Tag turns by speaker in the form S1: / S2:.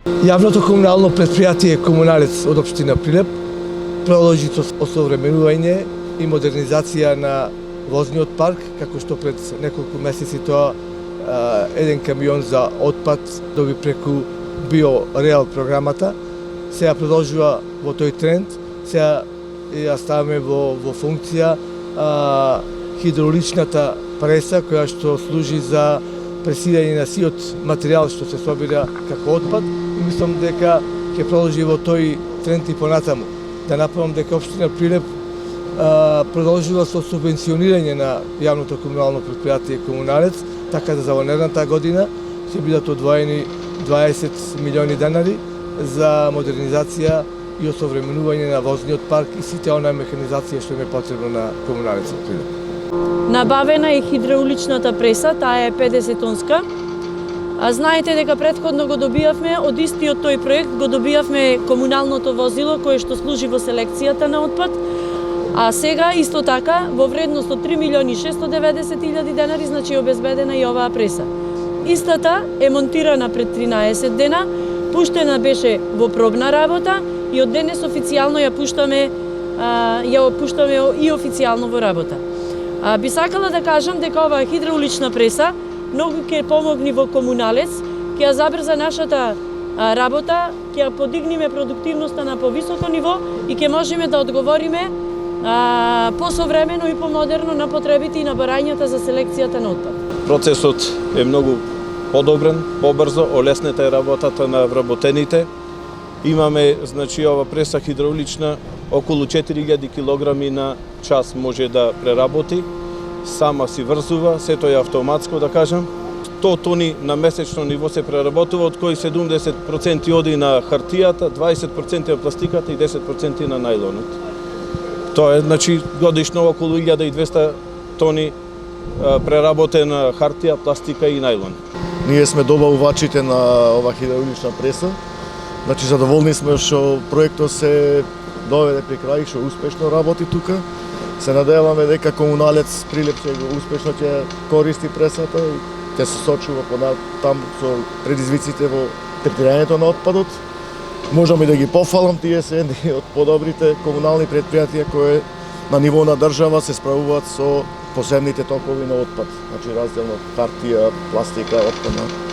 S1: Јавното комунално предпријатие Комуналец од општина Прилеп продолжи со осовременување и модернизација на возниот парк, како што пред неколку месеци тоа еден камион за отпад доби преку Биореал програмата. Сега продолжува во тој тренд, сега ја ставаме во функција хидрауличната преса која што служи за пресирање на сиот материјал што се собира како отпад, и мислам дека ќе продолжи во тој тренд и понатаму. Да напомнам дека општина Прилеп продолжила со субвенционирање на јавното комунално предпријатие Комуналец, така да за наредната година ќе бидат одвоени 20 милиони денари за модернизација и осовременување на возниот парк и сите онаа механизација што им е потребно на Комуналец Прилеп.
S2: Набавена е хидрауличната преса, таа е 50 тонска. Знаете дека претходно го добијавме, од истиот тој проект го добијавме комуналното возило кое што служи во селекцијата на отпад, а сега исто така во вредност од 3 милиони 690 илјади денари, значи е обезбедена и оваа преса. Истата е монтирана пред 13 дена, пуштена беше во пробна работа и од денес официјално ја пуштаме и официјално во работа. Би сакала да кажам дека оваа хидраулична преса многу ќе помогне во Комуналец, ќе ја забрза нашата работа, ќе ја подигнеме продуктивноста на повисоко ниво и ќе можеме да одговориме посовремено и помодерно на потребите и на барањата за селекцијата на отпад.
S3: Процесот е многу подобрен, побрзо, олеснета е работата на вработените. Имаме, значи, ова преса хидраулична, околу 4000 килограми на час може да преработи, сама си врзува, сето е автоматско, да кажам. 100 тони на месечно ниво се преработува, од кои 70% оди на хартијата, 20% на пластиката и 10% на најлонот. Тоа е, значи, годишно околу 1200 тони преработена хартија, пластика и најлон.
S4: Ние сме добавувачите на ова хидраулична преса. Значи, задоволни сме што проектот се доведе при крај, што успешно работи тука. Се надеваме дека Комуналец Прилеп успешно ќе користи пресата и ќе се сочува там со предизвиците во третирањето на отпадот. Можам и да ги пофалам, тие се едни од подобрите комунални предпријатија кои на ниво на држава се справуваат со посебните токови на отпад. Значи разделно хартија, пластика, отпадна.